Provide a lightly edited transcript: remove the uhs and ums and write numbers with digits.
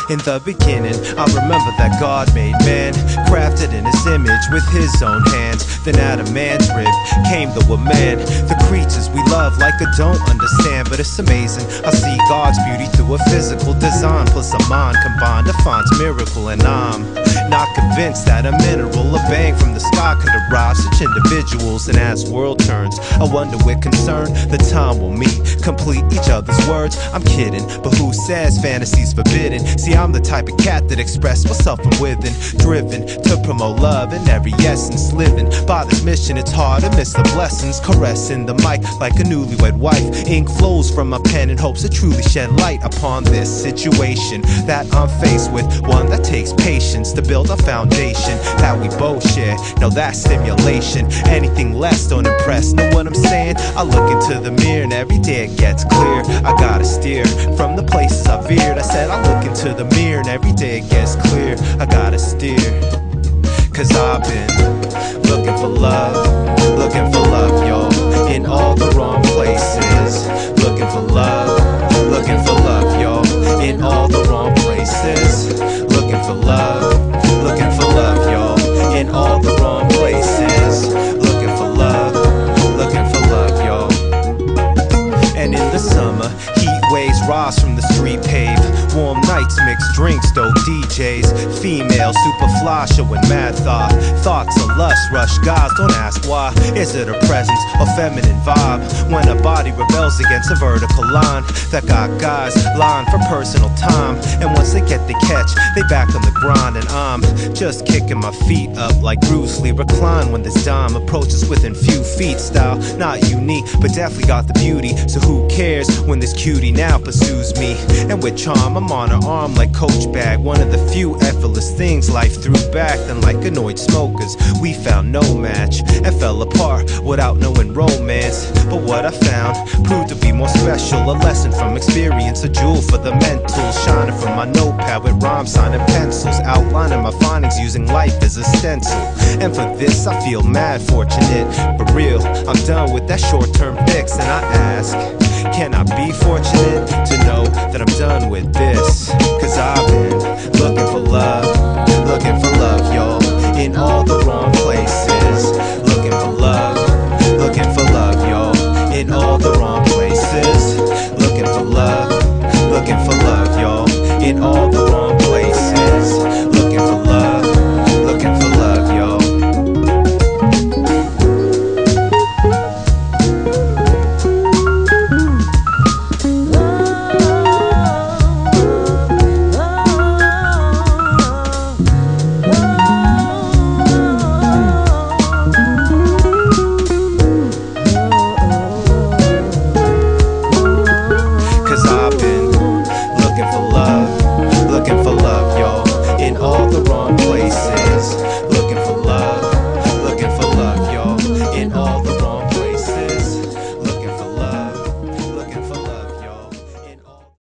In the beginning, I remember that God made man, crafted in his image with his own hands. Then out of man's rib came the woman. The creatures we love like I don't understand, but it's amazing. I see God's beauty through a physical design, plus a mind combined defines miracle. And I'm not convinced that a mineral, a bang from the sky could arrive such individuals. And as world turns, I wonder with concern the time will meet, complete each other's words. I'm kidding, but who says fantasy's forbidden? See, I'm the type of cat that express myself from within, driven to promote love in every essence. Living by this mission, it's hard to miss the blessings. Caressing the mic like a newlywed wife. Ink flows from my pen in hopes to truly shed light upon this situation that I'm faced with, one that takes patience to build a foundation that we both share. Now that's stimulation. Anything less don't impress. Know what I'm saying? I look into the mirror and every day it gets clear. I gotta steer from the places I veered. I said I look into the mirror and every day it gets clear. I gotta steer, cause I've been looking for love, y'all, in all the wrong places. Looking for love, y'all, in all the wrong places. Looking for love, y'all, in all the wrong places. Looking for love, y'all. And in the summer, heat waves rise from the street pave. Warm nights, mixed drinks, dope DJs. Female, super fly, showing mad thoughts of lust, rush guys, don't ask why. Is it a presence or feminine vibe? When a body rebels against a vertical line that got guys lying for personal time. And once they get the catch, they back on the grind. And I'm just kicking my feet up like Bruce Lee. Recline when this dime approaches within few feet. Style not unique, but definitely got the beauty. So who cares when this cutie now pursues me? And with charm, I'm on her arm like Coach Bag. One of the few effortless things life threw back. Then like annoyed smokers, we found no match and fell apart without knowing romance. But what I found proved to be more special. A lesson from experience, a jewel for the mental. Shining from my notepad with rhymes, signing pencils. Outlining my findings using life as a stencil. And for this I feel mad fortunate. For real, I'm done with that short-term fix. And I ask, can I be fortunate to know that I'm done with this? Cause I've been looking for love, y'all, in all the